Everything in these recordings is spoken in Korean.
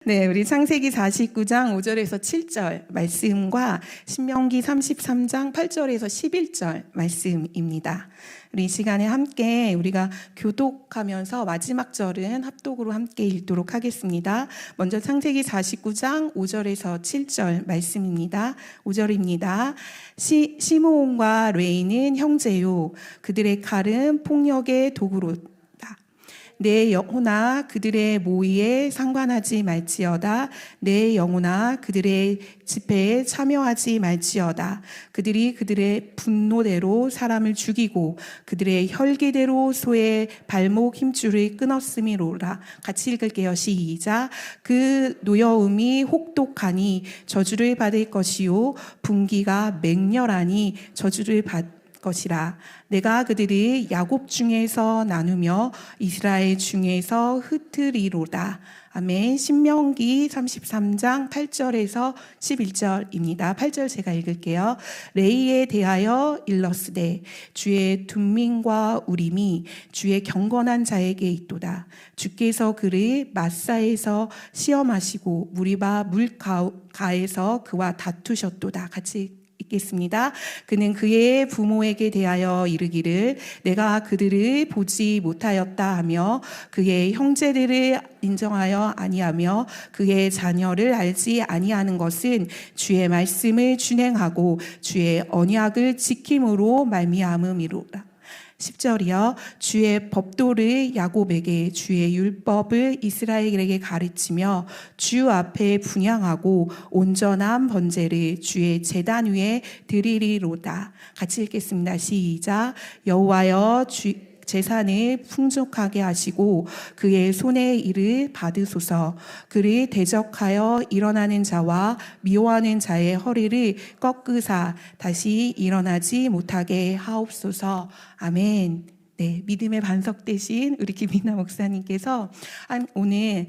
네, 우리 창세기 49장 5절에서 7절 말씀과 신명기 33장 8절에서 11절 말씀입니다. 우리 이 시간에 함께 우리가 교독하면서 마지막 절은 합독으로 함께 읽도록 하겠습니다. 먼저 창세기 49장 5절에서 7절 말씀입니다. 5절입니다. 시므온과 레이는 형제요, 그들의 칼은 폭력의 도구로 내 영혼아 그들의 모의에 상관하지 말지어다. 내 영혼아 그들의 집회에 참여하지 말지어다. 그들이 그들의 분노대로 사람을 죽이고 그들의 혈기대로 소의 발목 힘줄을 끊었음이로라. 같이 읽을게요. 시작. 그 노여움이 혹독하니 저주를 받을 것이요, 분기가 맹렬하니 저주를 받을 것이라. 내가 그들을 야곱 중에서 나누며 이스라엘 중에서 흩으리로다. 아멘. 신명기 33장 8절에서 11절입니다. 8절 제가 읽을게요. 레이에 대하여 일러스되 주의 둔민과 우림이 주의 경건한 자에게 있도다. 주께서 그를 마사에서 시험하시고 무리바 물가에서 그와 다투셨도다. 같이 읽겠습니다. 그는 그의 부모에게 대하여 이르기를 내가 그들을 보지 못하였다 하며 그의 형제들을 인정하여 아니하며 그의 자녀를 알지 아니하는 것은 주의 말씀을 준행하고 주의 언약을 지킴으로 말미암음이로라. 10절이요. 주의 법도를 야곱에게 주의 율법을 이스라엘에게 가르치며 주 앞에 분향하고 온전한 번제를 주의 제단 위에 드리리로다. 같이 읽겠습니다. 시작. 여호와여 재산을 풍족하게 하시고 그의 손의 일을 받으소서. 그를 대적하여 일어나는 자와 미워하는 자의 허리를 꺾으사 다시 일어나지 못하게 하옵소서. 아멘. 네, 믿음의 반석 되신 우리 김이나 목사님께서 오늘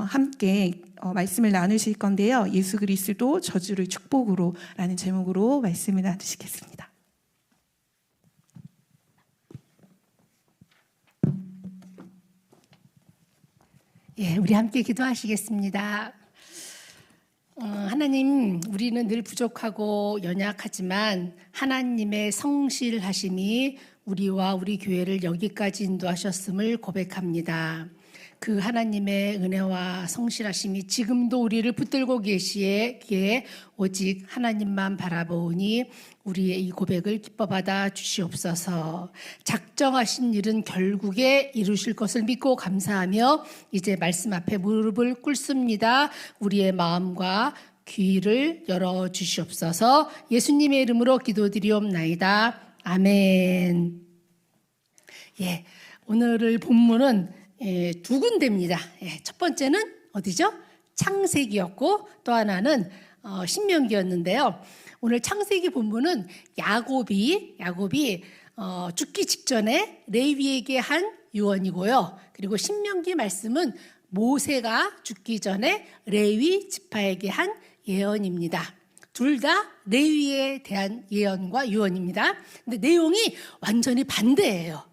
함께 말씀을 나누실 건데요. 예수 그리스도 저주를 축복으로 라는 제목으로 말씀을 나누시겠습니다. 예, 우리 함께 기도하시겠습니다. 하나님, 우리는 늘 부족하고 연약하지만 하나님의 성실하심이 우리와 우리 교회를 여기까지 인도하셨음을 고백합니다. 그 하나님의 은혜와 성실하심이 지금도 우리를 붙들고 계시기에 오직 하나님만 바라보니 우리의 이 고백을 기뻐 받아 주시옵소서. 작정하신 일은 결국에 이루실 것을 믿고 감사하며 이제 말씀 앞에 무릎을 꿇습니다. 우리의 마음과 귀를 열어 주시옵소서. 예수님의 이름으로 기도드리옵나이다. 아멘. 예, 오늘의 본문은 두 군데입니다. 첫 번째는 어디죠? 창세기였고 또 하나는 신명기였는데요. 오늘 창세기 본문은 야곱이 죽기 직전에 레위에게 한 유언이고요. 그리고 신명기 말씀은 모세가 죽기 전에 레위 지파에게 한 예언입니다. 둘 다 레위에 대한 예언과 유언입니다. 근데 내용이 완전히 반대예요.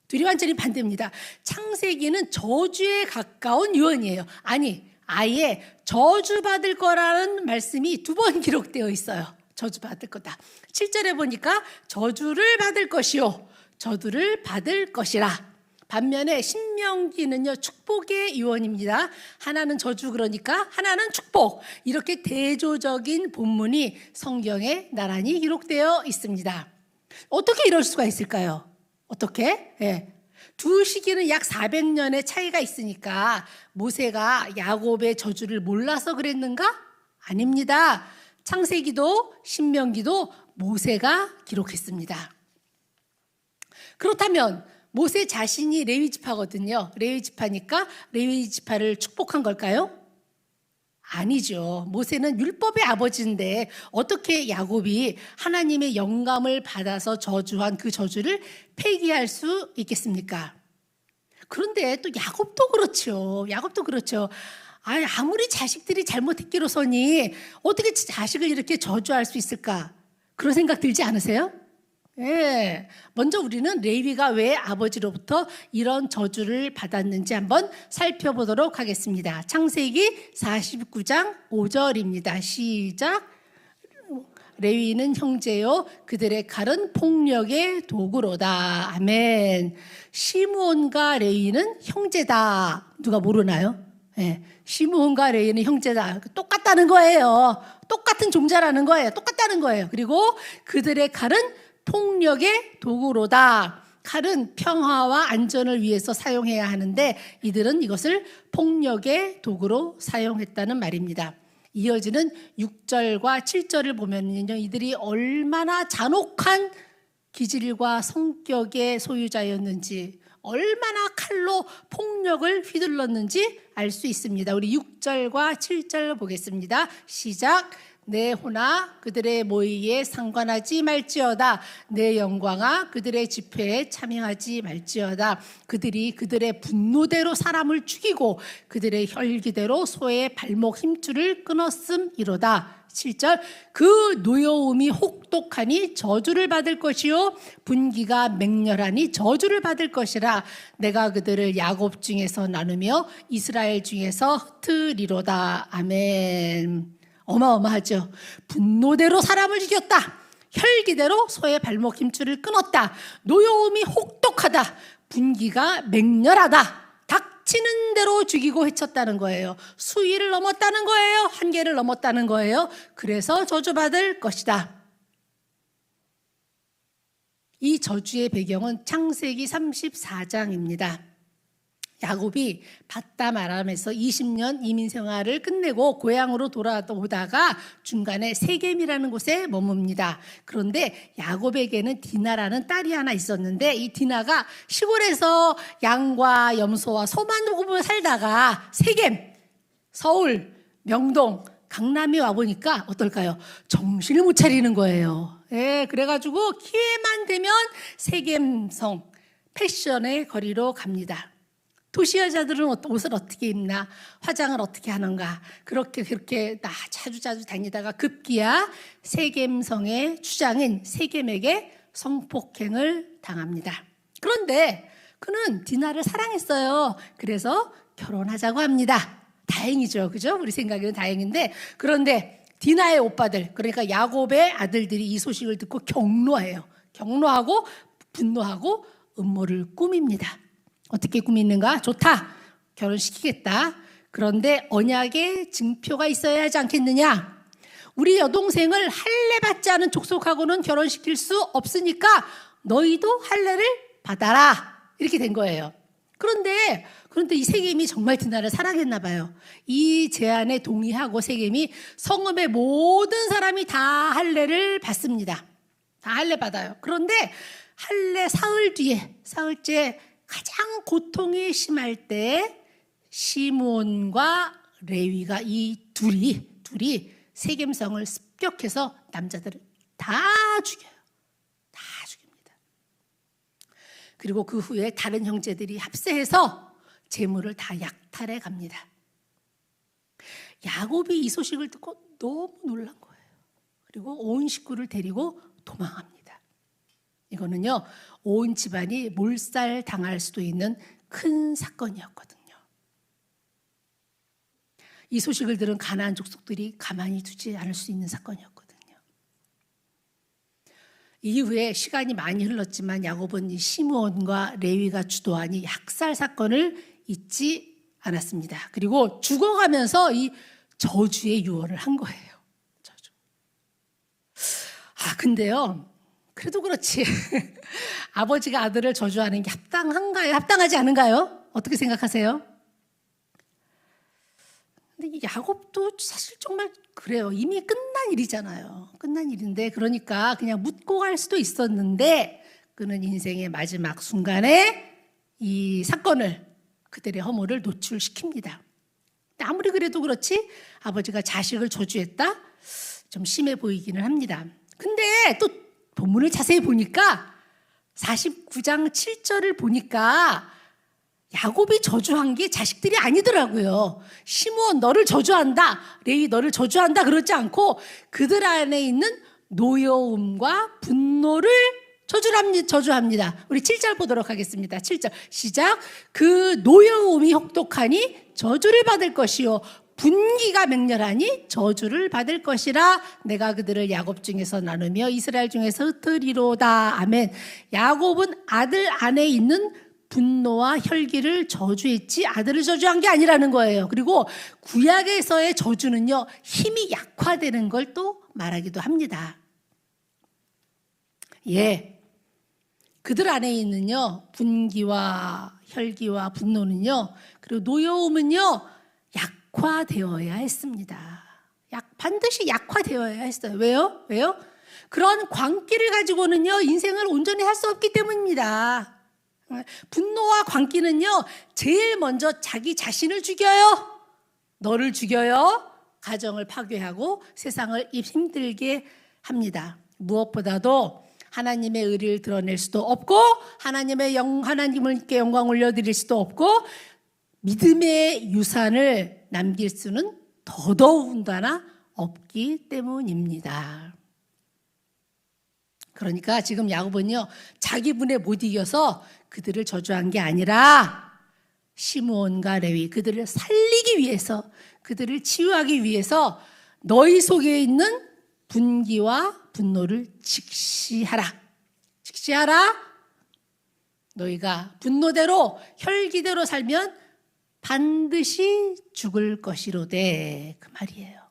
둘이 완전히 반대입니다. 창세기는 저주에 가까운 유언이에요. 아니, 아예 저주받을 거라는 말씀이 두 번 기록되어 있어요. 저주받을 거다. 7절에 보니까 저주를 받을 것이요, 저주를 받을 것이라. 반면에 신명기는요, 축복의 유언입니다. 하나는 저주, 그러니까 하나는 축복. 이렇게 대조적인 본문이 성경에 나란히 기록되어 있습니다. 어떻게 이럴 수가 있을까요? 어떻게? 예. 두 시기는 약 400년의 차이가 있으니까 모세가 야곱의 저주를 몰라서 그랬는가? 아닙니다. 창세기도 신명기도 모세가 기록했습니다. 그렇다면 모세 자신이 레위 지파거든요. 레위 지파니까 레위 지파를 축복한 걸까요? 아니죠. 모세는 율법의 아버지인데 어떻게 야곱이 하나님의 영감을 받아서 저주한 그 저주를 폐기할 수 있겠습니까? 그런데 또 야곱도 그렇죠. 아무리 자식들이 잘못했기로서니 어떻게 자식을 이렇게 저주할 수 있을까? 그런 생각 들지 않으세요? 예. 먼저 우리는 레위가 왜 아버지로부터 이런 저주를 받았는지 한번 살펴보도록 하겠습니다. 창세기 49장 5절입니다. 시작. 레위는 형제요 그들의 칼은 폭력의 도구로다. 아멘. 시므온과 레위는 형제다. 누가 모르나요? 예. 시므온과 레위는 형제다. 똑같다는 거예요. 똑같은 종자라는 거예요. 똑같다는 거예요. 그리고 그들의 칼은 폭력의 도구로다. 칼은 평화와 안전을 위해서 사용해야 하는데 이들은 이것을 폭력의 도구로 사용했다는 말입니다. 이어지는 6절과 7절을 보면요, 이들이 얼마나 잔혹한 기질과 성격의 소유자였는지, 얼마나 칼로 폭력을 휘둘렀는지 알 수 있습니다. 우리 6절과 7절 보겠습니다. 시작. 내 호나 그들의 모의에 상관하지 말지어다. 내 영광아 그들의 집회에 참여하지 말지어다. 그들이 그들의 분노대로 사람을 죽이고 그들의 혈기대로 소의 발목 힘줄을 끊었음이로다. 7절. 그 노여움이 혹독하니 저주를 받을 것이요 분기가 맹렬하니 저주를 받을 것이라. 내가 그들을 야곱 중에서 나누며 이스라엘 중에서 흩으리로다. 아멘. 어마어마하죠. 분노대로 사람을 죽였다. 혈기대로 소의 발목 힘줄을 끊었다. 노여움이 혹독하다. 분기가 맹렬하다. 닥치는 대로 죽이고 해쳤다는 거예요. 수위를 넘었다는 거예요. 한계를 넘었다는 거예요. 그래서 저주받을 것이다. 이 저주의 배경은 창세기 34장입니다. 야곱이 바담 아람에서 20년 이민 생활을 끝내고 고향으로 돌아오다가 중간에 세겜이라는 곳에 머뭅니다. 그런데 야곱에게는 디나라는 딸이 하나 있었는데 이 디나가 시골에서 양과 염소와 소만 보고 살다가 세겜, 서울, 명동, 강남에 와보니까 어떨까요? 정신을 못 차리는 거예요. 예, 그래가지고 기회만 되면 세겜성 패션의 거리로 갑니다. 도시 여자들은 옷을 어떻게 입나, 화장을 어떻게 하는가, 그렇게 자주 다니다가 급기야 세겜성의 주장인 세겜에게 성폭행을 당합니다. 그런데 그는 디나를 사랑했어요. 그래서 결혼하자고 합니다. 다행이죠, 그죠? 우리 생각에는 다행인데, 그런데 디나의 오빠들, 그러니까 야곱의 아들들이 이 소식을 듣고 경로해요. 경로하고 분노하고 음모를 꾸밉니다. 어떻게 꾸미는가? 좋다. 결혼시키겠다. 그런데 언약의 증표가 있어야 하지 않겠느냐? 우리 여동생을 할례 받지 않은 족속하고는 결혼시킬 수 없으니까 너희도 할례를 받아라. 이렇게 된 거예요. 그런데 이 세겜이 정말 디나를 사랑했나 봐요. 이 제안에 동의하고 세겜이 성읍의 모든 사람이 다 할례를 받습니다. 다 할례 받아요. 그런데 할례 사흘째 가장 고통이 심할 때 시므온과 레위가 이 둘이 세겜성을 습격해서 남자들을 다 죽여요. 다 죽입니다. 그리고 그 후에 다른 형제들이 합세해서 재물을 다 약탈해 갑니다. 야곱이 이 소식을 듣고 너무 놀란 거예요. 그리고 온 식구를 데리고 도망합니다. 이거는요, 온 집안이 몰살당할 수도 있는 큰 사건이었거든요. 이 소식을 들은 가나안 족속들이 가만히 두지 않을 수 있는 사건이었거든요. 이후에 시간이 많이 흘렀지만 야곱은 이 시므온과 레위가 주도한 이 학살 사건을 잊지 않았습니다. 그리고 죽어가면서 이 저주의 유언을 한 거예요. 저주. 근데요, 그래도 그렇지. 아버지가 아들을 저주하는 게 합당한가요? 합당하지 않은가요? 어떻게 생각하세요? 근데 이 야곱도 사실 정말 그래요. 이미 끝난 일이잖아요. 끝난 일인데 그러니까 그냥 묻고 갈 수도 있었는데 그는 인생의 마지막 순간에 이 사건을 그들의 허물을 노출시킵니다. 아무리 그래도 그렇지 아버지가 자식을 저주했다? 좀 심해 보이기는 합니다. 근데 또 본문을 자세히 보니까 49장 7절을 보니까 야곱이 저주한 게 자식들이 아니더라고요. 시므온 너를 저주한다, 레위 너를 저주한다 그러지 않고 그들 안에 있는 노여움과 분노를 저주합니다. 우리 7절 보도록 하겠습니다. 7절 시작. 그 노여움이 혹독하니 저주를 받을 것이요 분기가 맹렬하니 저주를 받을 것이라. 내가 그들을 야곱 중에서 나누며 이스라엘 중에서 흩으리로다. 아멘. 야곱은 아들 안에 있는 분노와 혈기를 저주했지 아들을 저주한 게 아니라는 거예요. 그리고 구약에서의 저주는요, 힘이 약화되는 걸 또 말하기도 합니다. 예, 그들 안에 있는요 분기와 혈기와 분노는요, 그리고 노여움은요 약화되어야 했습니다. 반드시 약화되어야 했어요. 왜요? 그런 광기를 가지고는요 인생을 온전히 할 수 없기 때문입니다. 분노와 광기는요 제일 먼저 자기 자신을 죽여요. 너를 죽여요. 가정을 파괴하고 세상을 힘들게 합니다. 무엇보다도 하나님의 의를 드러낼 수도 없고 하나님께 영광 올려드릴 수도 없고 믿음의 유산을 남길 수는 더더군다나 없기 때문입니다. 그러니까 지금 야곱은요 자기 분에 못 이겨서 그들을 저주한 게 아니라 시므온과 레위 그들을 살리기 위해서, 그들을 치유하기 위해서 너희 속에 있는 분기와 분노를 직시하라. 너희가 분노대로 혈기대로 살면 반드시 죽을 것이로되, 그 말이에요.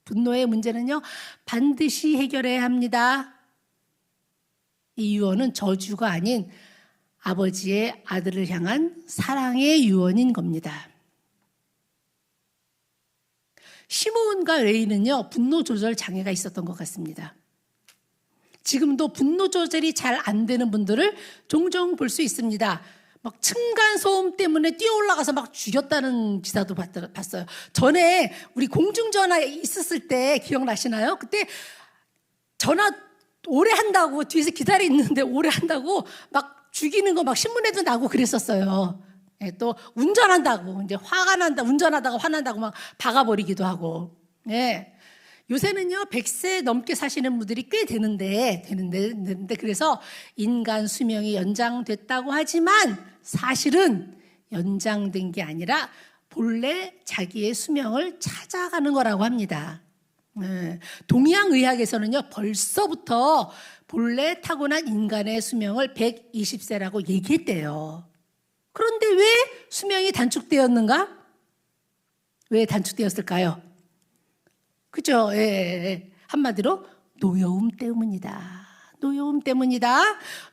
분노의 문제는요 반드시 해결해야 합니다. 이 유언은 저주가 아닌 아버지의 아들을 향한 사랑의 유언인 겁니다. 시므온과 레위는요 분노 조절 장애가 있었던 것 같습니다. 지금도 분노 조절이 잘 안 되는 분들을 종종 볼 수 있습니다. 막 층간소음 때문에 뛰어 올라가서 막 죽였다는 기사도 봤어요. 전에 우리 공중전화 있었을 때 기억나시나요? 그때 전화 오래 한다고 뒤에서 기다리는데 오래 한다고 막 죽이는 거 막 신문에도 나고 그랬었어요. 예, 또 운전한다고 이제 화가 난다, 운전하다가 화난다고 막 박아버리기도 하고. 예. 요새는요 100세 넘게 사시는 분들이 꽤 되는데 그래서 인간 수명이 연장됐다고 하지만 사실은 연장된 게 아니라 본래 자기의 수명을 찾아가는 거라고 합니다. 동양의학에서는요 벌써부터 본래 타고난 인간의 수명을 120세라고 얘기했대요. 그런데 왜 수명이 단축되었는가? 왜 단축되었을까요? 그죠? 예. 한마디로 노여움 때문이다.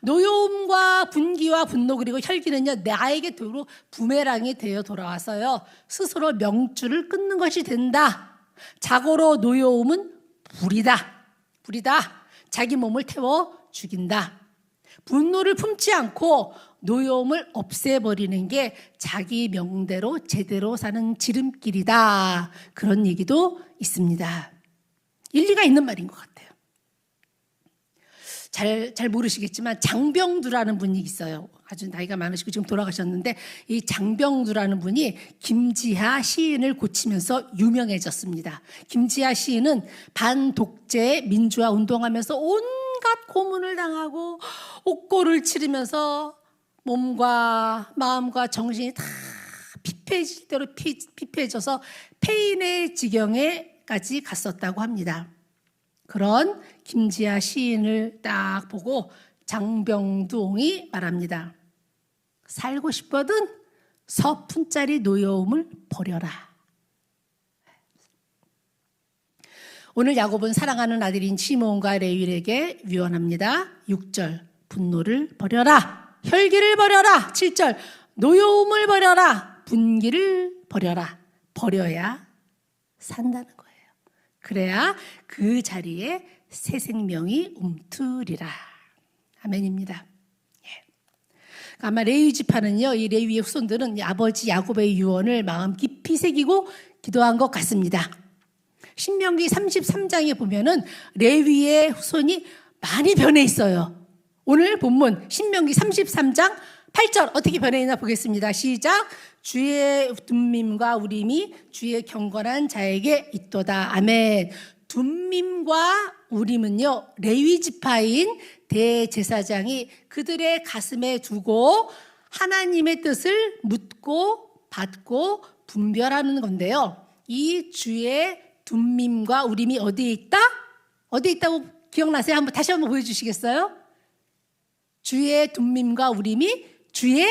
노여움과 분기와 분노 그리고 혈기는요 나에게 도로 부메랑이 되어 돌아와서요 스스로 명줄을 끊는 것이 된다. 자고로 노여움은 불이다. 자기 몸을 태워 죽인다. 분노를 품지 않고 노여움을 없애버리는 게 자기 명대로 제대로 사는 지름길이다. 그런 얘기도 있습니다. 일리가 있는 말인 것 같아요. 잘 모르시겠지만 장병두라는 분이 있어요. 아주 나이가 많으시고 지금 돌아가셨는데 이 장병두라는 분이 김지하 시인을 고치면서 유명해졌습니다. 김지하 시인은 반독재 민주화 운동하면서 온갖 고문을 당하고 옥고를 치르면서 몸과 마음과 정신이 다 피폐해질 대로 피폐해져서 폐인의 지경에까지 갔었다고 합니다. 그런 김지하 시인을 딱 보고 장병두옹이 말합니다. 살고 싶거든 서푼짜리 노여움을 버려라. 오늘 야곱은 사랑하는 아들인 시므온과 레위에게 유언합니다. 6절 분노를 버려라. 혈기를 버려라. 7절 노여움을 버려라. 분기를 버려라. 버려야 산다는 거예요. 그래야 그 자리에 새 생명이 움트리라. 아멘입니다. 예. 아마 레위 지파는요, 이 레위의 후손들은 아버지 야곱의 유언을 마음 깊이 새기고 기도한 것 같습니다. 신명기 33장에 보면은 레위의 후손이 많이 변해 있어요. 오늘 본문 신명기 33장 8절 어떻게 변해 있나 보겠습니다. 시작. 주의 둠밈과 우림이 주의 경건한 자에게 있도다. 아멘. 둠밈과 우림은요 레위 지파인 대제사장이 그들의 가슴에 두고 하나님의 뜻을 묻고 받고 분별하는 건데요. 이 주의 둠밈과 우림이 어디에 있다? 어디에 있다고 기억나세요? 다시 한번 보여주시겠어요? 주의 둠밈과 우림이 주의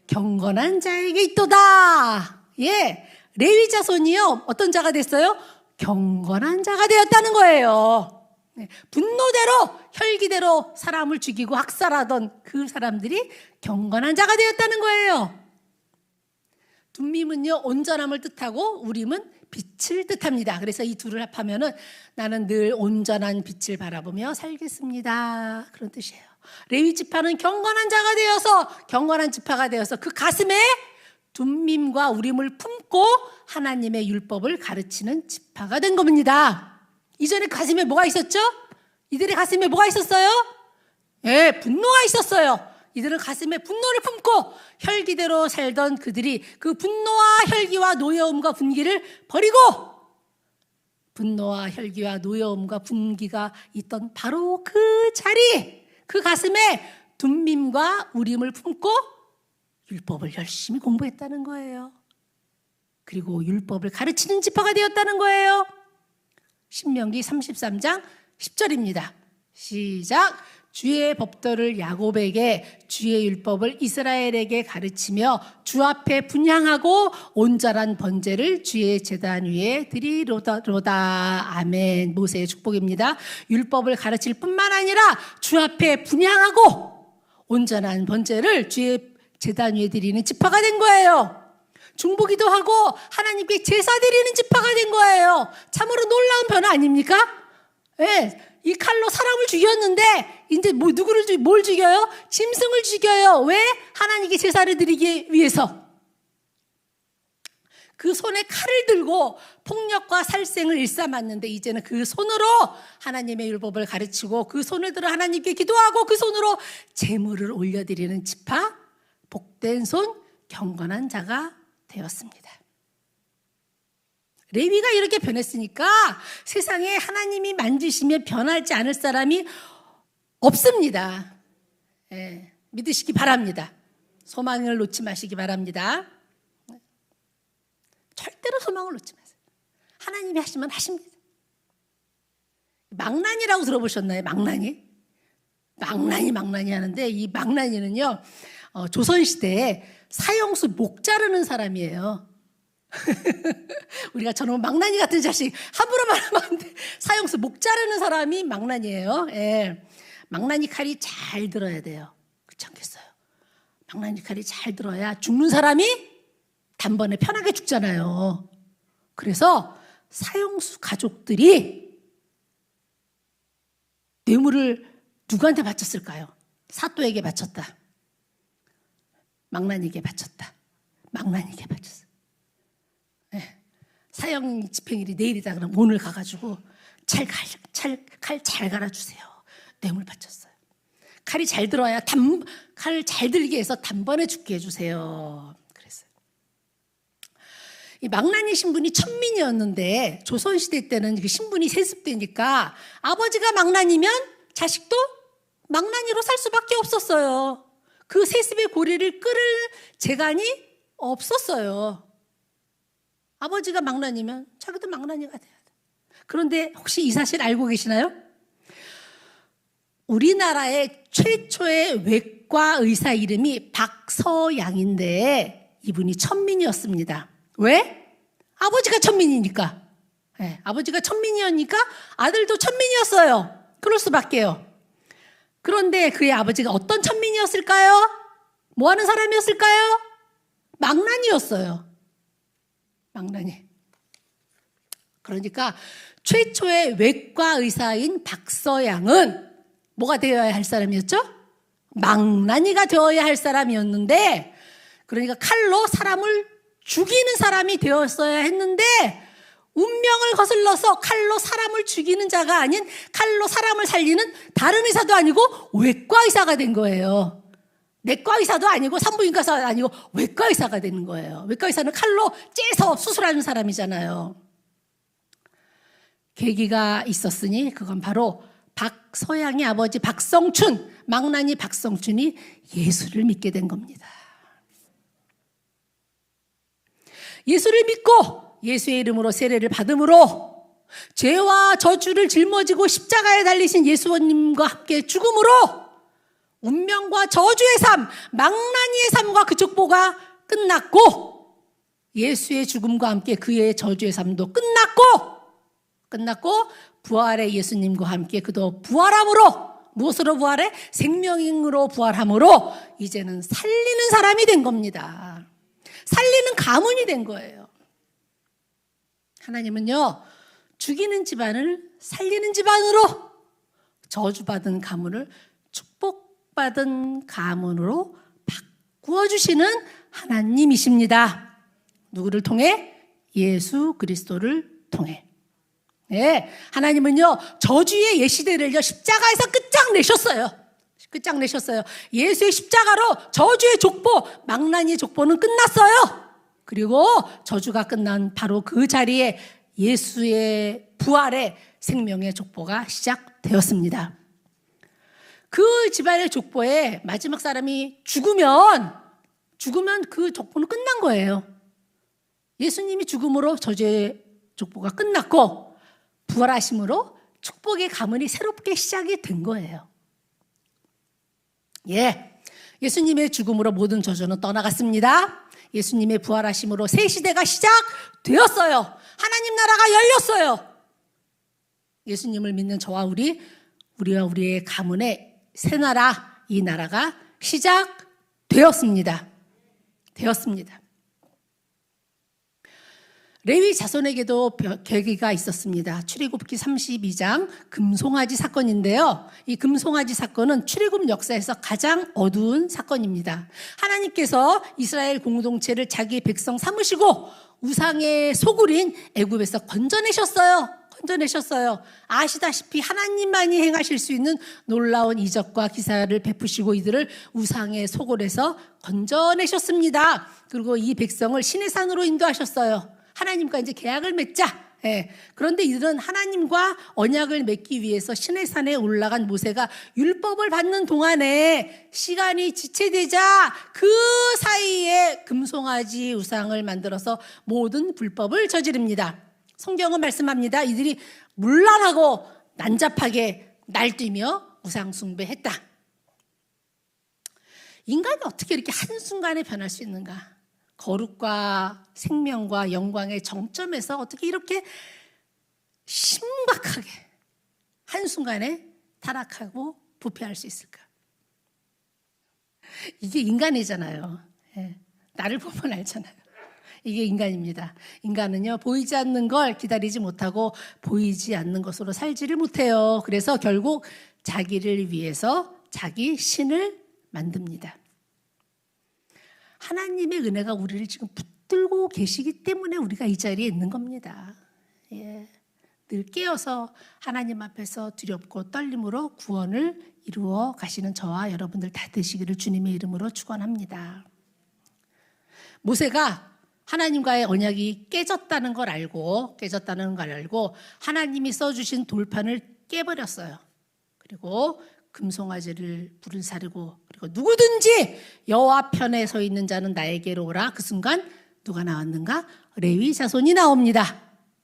경건한 자에게 있도다. 예, 레위 자손이요, 어떤 자가 됐어요? 경건한 자가 되었다는 거예요. 분노대로 혈기대로 사람을 죽이고 학살하던 그 사람들이 경건한 자가 되었다는 거예요. 둠밈은요, 온전함을 뜻하고 우림은 빛을 뜻합니다. 그래서 이 둘을 합하면은 나는 늘 온전한 빛을 바라보며 살겠습니다, 그런 뜻이에요. 레위 지파는 경건한 자가 되어서, 경건한 지파가 되어서 그 가슴에 둠밈과 우림을 품고 하나님의 율법을 가르치는 지파가 된 겁니다. 이전에 가슴에 뭐가 있었죠? 이들의 가슴에 뭐가 있었어요? 예, 분노가 있었어요. 이들은 가슴에 분노를 품고 혈기대로 살던 그들이 그 분노와 혈기와 노여움과 분기를 버리고, 분노와 혈기와 노여움과 분기가 있던 바로 그 자리, 그 가슴에 둠밈과 우림을 품고 율법을 열심히 공부했다는 거예요. 그리고 율법을 가르치는 지파가 되었다는 거예요. 신명기 33장 10절입니다. 시작. 주의 법도를 야곱에게, 주의 율법을 이스라엘에게 가르치며 주 앞에 분향하고 온전한 번제를 주의 제단 위에 드리로다. 아멘. 모세의 축복입니다. 율법을 가르칠 뿐만 아니라 주 앞에 분향하고 온전한 번제를 주의 제단 위에 드리는 지파가 된 거예요. 중보기도 하고 하나님께 제사 드리는 지파가 된 거예요. 참으로 놀라운 변화 아닙니까? 네, 이 칼로 사람을 죽였는데 이제 뭘 죽여요? 짐승을 죽여요. 왜? 하나님께 제사를 드리기 위해서. 그 손에 칼을 들고 폭력과 살생을 일삼았는데 이제는 그 손으로 하나님의 율법을 가르치고 그 손을 들어 하나님께 기도하고 그 손으로 제물을 올려드리는 지파, 복된 손, 경건한 자가 되었습니다. 레위가 이렇게 변했으니까 세상에 하나님이 만지시면 변하지 않을 사람이 없습니다. 예, 믿으시기 바랍니다. 소망을 놓지 마시기 바랍니다. 절대로 소망을 놓지 마세요. 하나님이 하시면 하십니다. 망나니라고 들어보셨나요? 망나니 하는데 이 망나니는요, 조선시대에 사형수 목 자르는 사람이에요. 우리가 저놈 망나니 같은 자식 함부로 말하면 안 돼. 사형수 목 자르는 사람이 망나니예요. 예. 망나니 칼이 잘 들어야 돼요. 그렇지 않겠어요? 망나니 칼이 잘 들어야 죽는 사람이 단번에 편하게 죽잖아요. 그래서 사형수 가족들이 뇌물을 누구한테 바쳤을까요? 사또에게 바쳤다. 망나니에게 바쳤다. 망나니에게 바쳤어. 네. 사형 집행일이 내일이다 그러면 오늘 가가지고 칼 잘 갈아주세요. 뇌물 바쳤어요. 칼이 잘 들어야 칼을 잘 들게 해서 단번에 죽게 해주세요. 그랬어요. 이 망나니 신분이 천민이었는데 조선시대 때는 그 신분이 세습되니까 아버지가 망나니면 자식도 망나니로 살 수밖에 없었어요. 그 세습의 고리를 끌을 재간이 없었어요. 아버지가 망나니면 자기도 망나니가 돼야 돼. 그런데 혹시 이 사실 알고 계시나요? 우리나라의 최초의 외과 의사 이름이 박서양인데 이분이 천민이었습니다. 왜? 아버지가 천민이니까. 네, 아버지가 천민이었으니까 아들도 천민이었어요. 그럴 수밖에요. 그런데 그의 아버지가 어떤 천민이었을까요? 뭐 하는 사람이었을까요? 망나니였어요. 망나니. 그러니까 최초의 외과 의사인 박서양은 뭐가 되어야 할 사람이었죠? 망나니가 되어야 할 사람이었는데, 그러니까 칼로 사람을 죽이는 사람이 되었어야 했는데 운명을 거슬러서 칼로 사람을 죽이는 자가 아닌 칼로 사람을 살리는 다른 의사도 아니고 외과 의사가 된 거예요. 내과 의사도 아니고 산부인과 의사도 아니고 외과 의사가 되는 거예요. 외과 의사는 칼로 째서 수술하는 사람이잖아요. 계기가 있었으니 그건 바로 박서양의 아버지 박성춘, 망나니 박성춘이 예수를 믿게 된 겁니다. 예수를 믿고 예수의 이름으로 세례를 받음으로 죄와 저주를 짊어지고 십자가에 달리신 예수님과 함께 죽음으로 운명과 저주의 삶, 망나니의 삶과 그 족보가 끝났고 예수의 죽음과 함께 그의 저주의 삶도 끝났고 부활의 예수님과 함께 그도 부활함으로 무엇으로 부활해? 생명으로 부활함으로 이제는 살리는 사람이 된 겁니다. 살리는 가문이 된 거예요. 하나님은요, 죽이는 집안을 살리는 집안으로, 저주받은 가문을 축복받은 가문으로 바꾸어 주시는 하나님이십니다. 누구를 통해? 예수 그리스도를 통해. 네, 하나님은요, 저주의 옛시대를요, 십자가에서 끝장내셨어요. 예수의 십자가로 저주의 족보, 망나니의 족보는 끝났어요. 그리고 저주가 끝난 바로 그 자리에 예수의 부활의 생명의 족보가 시작되었습니다. 그 집안의 족보에 마지막 사람이 죽으면 그 족보는 끝난 거예요. 예수님이 죽음으로 저주의 족보가 끝났고 부활하심으로 축복의 가문이 새롭게 시작이 된 거예요. 예수님의 죽음으로 모든 저주는 떠나갔습니다. 예수님의 부활하심으로 새 시대가 시작되었어요. 하나님 나라가 열렸어요. 예수님을 믿는 저와 우리와 우리의 가문의 새 나라, 이 나라가 시작되었습니다. 레위 자손에게도 계기가 있었습니다. 출애굽기 32장 금송아지 사건인데요. 이 금송아지 사건은 출애굽 역사에서 가장 어두운 사건입니다. 하나님께서 이스라엘 공동체를 자기 백성 삼으시고 우상의 소굴인 애굽에서 건져내셨어요. 아시다시피 하나님만이 행하실 수 있는 놀라운 이적과 기사를 베푸시고 이들을 우상의 소굴에서 건져내셨습니다. 그리고 이 백성을 시내 산으로 인도하셨어요. 하나님과 이제 계약을 맺자. 그런데 이들은 하나님과 언약을 맺기 위해서 시내산에 올라간 모세가 율법을 받는 동안에 시간이 지체되자 그 사이에 금송아지 우상을 만들어서 모든 불법을 저지릅니다. 성경은 말씀합니다. 이들이 문란하고 난잡하게 날뛰며 우상 숭배했다. 인간이 어떻게 이렇게 한순간에 변할 수 있는가? 거룩과 생명과 영광의 정점에서 어떻게 이렇게 심각하게 한순간에 타락하고 부패할 수 있을까? 이게 인간이잖아요. 나를 보면 알잖아요. 이게 인간입니다. 인간은요, 보이지 않는 걸 기다리지 못하고 보이지 않는 것으로 살지를 못해요. 그래서 결국 자기를 위해서 자기 신을 만듭니다. 하나님의 은혜가 우리를 지금 붙들고 계시기 때문에 우리가 이 자리에 있는 겁니다. 늘 깨어서 하나님 앞에서 두렵고 떨림으로 구원을 이루어 가시는 저와 여러분들 다 되시기를 주님의 이름으로 축원합니다. 모세가 하나님과의 언약이 깨졌다는 걸 알고 하나님이 써주신 돌판을 깨버렸어요. 그리고 금송아지를 불을 사르고 그리고 누구든지 여호와 편에 서 있는 자는 나에게로 오라. 그 순간 누가 나왔는가? 레위 자손이 나옵니다.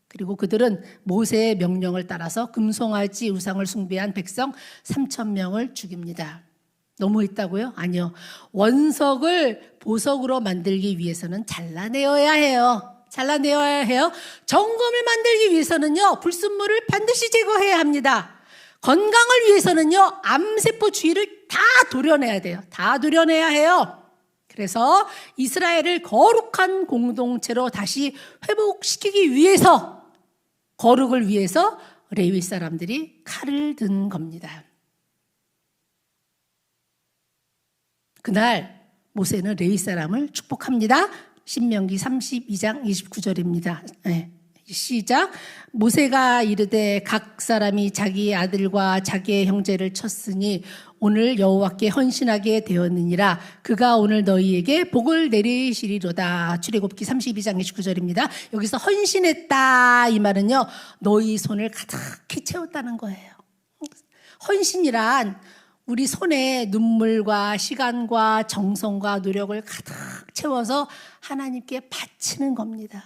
그리고 그들은 모세의 명령을 따라서 금송아지 우상을 숭배한 백성 3,000명을 죽입니다. 너무했다고요? 아니요. 원석을 보석으로 만들기 위해서는 잘라내어야 해요. 정금을 만들기 위해서는요, 불순물을 반드시 제거해야 합니다. 건강을 위해서는요, 암세포 주위를 다 도려내야 돼요. 그래서 이스라엘을 거룩한 공동체로 다시 회복시키기 위해서, 거룩을 위해서 레위 사람들이 칼을 든 겁니다. 그날 모세는 레위 사람을 축복합니다. 신명기 32장 29절입니다. 시작. 모세가 이르되 각 사람이 자기 아들과 자기의 형제를 쳤으니 오늘 여호와께 헌신하게 되었느니라. 그가 오늘 너희에게 복을 내리시리로다. 출애굽기 32장 29절입니다. 여기서 헌신했다 이 말은요, 너희 손을 가득히 채웠다는 거예요. 헌신이란 우리 손에 눈물과 시간과 정성과 노력을 가득 채워서 하나님께 바치는 겁니다.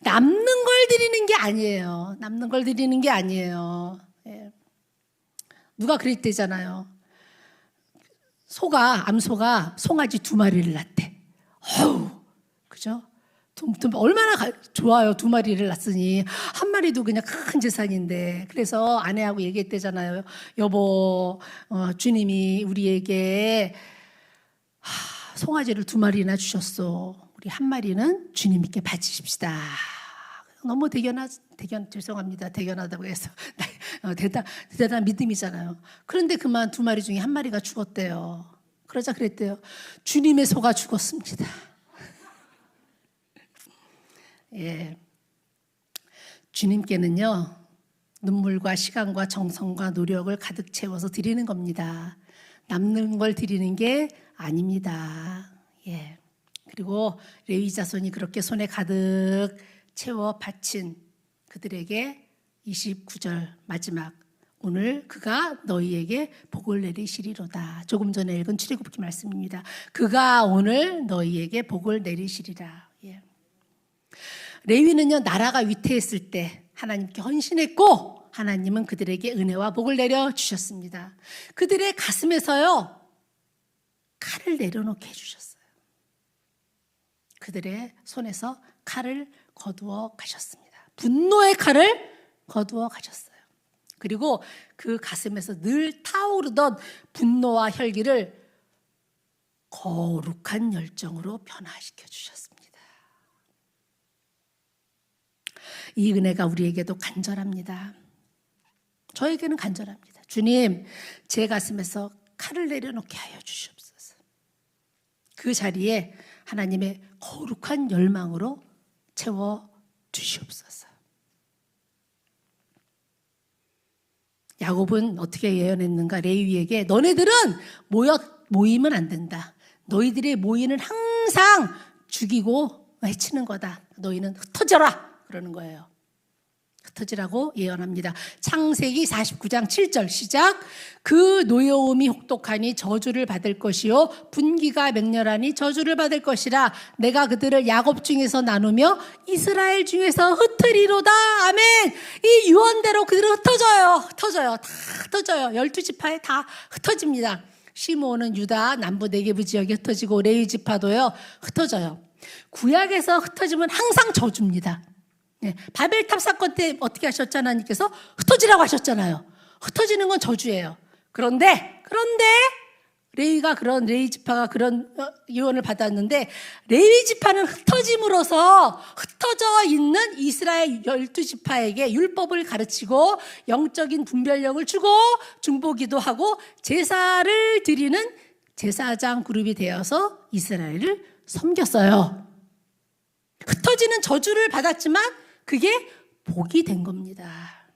남는 걸 드리는 게 아니에요. 남는 걸 드리는 게 아니에요. 예. 누가 그랬대잖아요. 암소가 송아지 2마리를 낳대. 어우, 그죠? 얼마나 좋아요. 2마리를 낳았으니. 1마리도 그냥 큰 재산인데. 그래서 아내하고 얘기했대잖아요. 여보, 주님이 우리에게 송아지를 2마리나 주셨어. 우리 1마리는 주님께 바치십시다. 너무 죄송합니다. 대견하다고 해서. 대단한 믿음이잖아요. 그런데 그만 2마리 중에 1마리가 죽었대요. 그러자 그랬대요. 주님의 소가 죽었습니다. 예. 주님께는요, 눈물과 시간과 정성과 노력을 가득 채워서 드리는 겁니다. 남는 걸 드리는 게 아닙니다. 예. 그리고 레위 자손이 그렇게 손에 가득 채워 바친 그들에게 29절 마지막, 오늘 그가 너희에게 복을 내리시리로다. 조금 전에 읽은 출애굽기 말씀입니다. 그가 오늘 너희에게 복을 내리시리라. 예. 레위는요, 나라가 위태했을 때 하나님께 헌신했고, 하나님은 그들에게 은혜와 복을 내려주셨습니다. 그들의 가슴에서요, 칼을 내려놓게 해주셨어요. 그들의 손에서 칼을 거두어 가셨습니다. 분노의 칼을 거두어 가셨어요. 그리고 그 가슴에서 늘 타오르던 분노와 혈기를 거룩한 열정으로 변화시켜 주셨습니다. 이 은혜가 우리에게도 간절합니다. 저에게는 간절합니다. 주님, 제 가슴에서 칼을 내려놓게 하여 주시옵소서. 그 자리에 하나님의 거룩한 열망으로 채워 주시옵소서. 야곱은 어떻게 예언했는가? 레위에게 너네들은 모이면 안 된다. 너희들의 모이는 항상 죽이고 해치는 거다. 너희는 흩어져라. 그러는 거예요. 흩어지라고 예언합니다. 창세기 49장 7절 시작. 그 노여움이 혹독하니 저주를 받을 것이요 분기가 맹렬하니 저주를 받을 것이라. 내가 그들을 야곱 중에서 나누며 이스라엘 중에서 흩으리로다. 아멘. 이 유언대로 그들은 흩어져요. 다 흩어져요. 12지파에 다 흩어집니다. 시므온은 유다 남부 네게부 지역에 흩어지고 레위 지파도요 흩어져요. 구약에서 흩어지면 항상 저주입니다. 네, 바벨탑 사건 때 어떻게 하셨잖아요? 하나님께서 흩어지라고 하셨잖아요. 흩어지는 건 저주예요. 그런데 레위 지파가 그런 유언을 받았는데, 레위 지파는 흩어짐으로써 흩어져 있는 이스라엘 12지파에게 율법을 가르치고 영적인 분별력을 주고 중보기도 하고 제사를 드리는 제사장 그룹이 되어서 이스라엘을 섬겼어요. 흩어지는 저주를 받았지만 그게 복이 된 겁니다.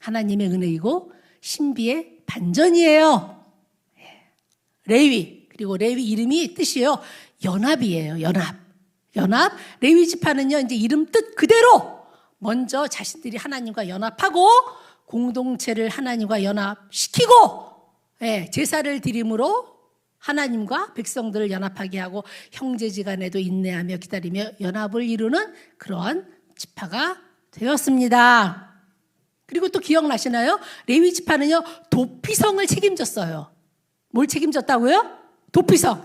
하나님의 은혜이고 신비의 반전이에요. 레위, 그리고 레위 이름이 뜻이에요. 연합이에요. 연합. 레위 지파는요, 이제 이름 뜻 그대로 먼저 자신들이 하나님과 연합하고 공동체를 하나님과 연합시키고, 제사를 드림으로 하나님과 백성들을 연합하게 하고 형제지간에도 인내하며 기다리며 연합을 이루는 그러한 지파가 되었습니다. 그리고 또 기억나시나요? 레위 지파는요, 도피성을 책임졌어요. 뭘 책임졌다고요? 도피성.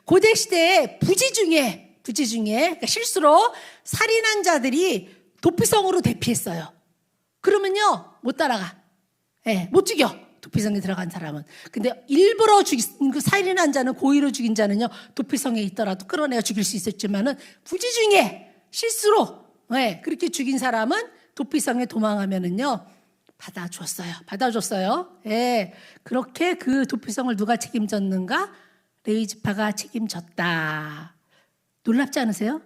고대 시대에 부지 중에 그러니까 실수로 살인한 자들이 도피성으로 대피했어요. 그러면요, 못 따라가. 못 죽여. 도피성에 들어간 사람은. 근데 일부러 죽인 그 살인한 자는, 고의로 죽인 자는요, 도피성에 있더라도 끌어내어 죽일 수 있었지만은 부지 중에 실수로 그렇게 죽인 사람은 도피성에 도망하면은요 받아줬어요. 그렇게 그 도피성을 누가 책임졌는가? 레위 지파가 책임졌다. 놀랍지 않으세요?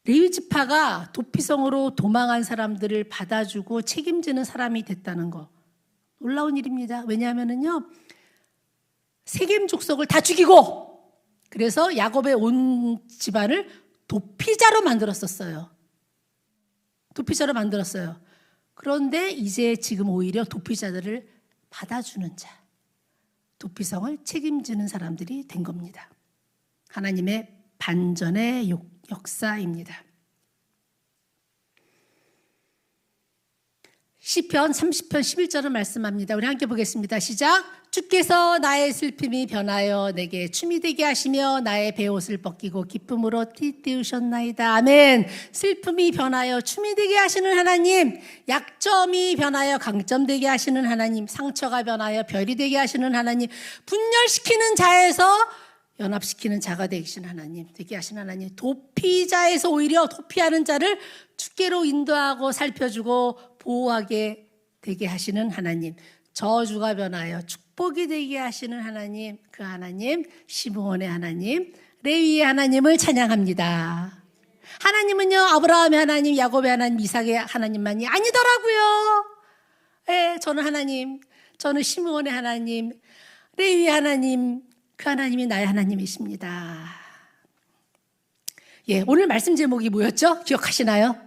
레위 지파가 도피성으로 도망한 사람들을 받아주고 책임지는 사람이 됐다는 거, 놀라운 일입니다. 왜냐하면은요, 세겜 족속을 다 죽이고, 그래서 야곱의 온 집안을 도피자로 만들었어요. 그런데 이제 지금 오히려 도피자들을 받아주는 자, 도피성을 책임지는 사람들이 된 겁니다. 하나님의 반전의 역사입니다. 시편 30편 11절은 말씀합니다. 우리 함께 보겠습니다. 시작. 주께서 나의 슬픔이 변하여 내게 춤이 되게 하시며 나의 베옷을 벗기고 기쁨으로 띠띠우셨나이다. 아멘. 슬픔이 변하여 춤이 되게 하시는 하나님, 약점이 변하여 강점 되게 하시는 하나님, 상처가 변하여 별이 되게 하시는 하나님, 분열시키는 자에서 연합시키는 자가 되시는 하나님, 되게 하시는 하나님, 도피자에서 오히려 도피하는 자를 주께로 인도하고 살펴주고 보호하게 되게 하시는 하나님, 저주가 변하여 축복이 되게 하시는 하나님, 그 하나님, 시므온의 하나님, 레위의 하나님을 찬양합니다. 하나님은요, 아브라함의 하나님, 야곱의 하나님, 이삭의 하나님만이 아니더라고요. 예, 저는 하나님, 저는 시므온의 하나님, 레위의 하나님, 그 하나님이 나의 하나님이십니다. 예, 오늘 말씀 제목이 뭐였죠? 기억하시나요?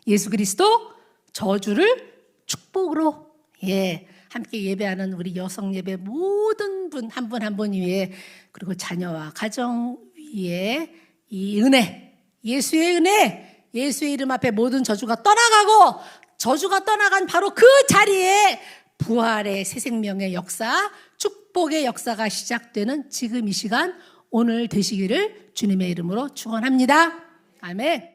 예수 그리스도 저주를 축복으로. 예, 함께 예배하는 우리 여성 예배 모든 분 한 분 한 분 위에, 그리고 자녀와 가정 위에 이 은혜, 예수의 은혜, 예수의 이름 앞에 모든 저주가 떠나가고, 저주가 떠나간 바로 그 자리에 부활의 새 생명의 역사, 축복의 역사가 시작되는 지금 이 시간 오늘 되시기를 주님의 이름으로 축원합니다. 아멘.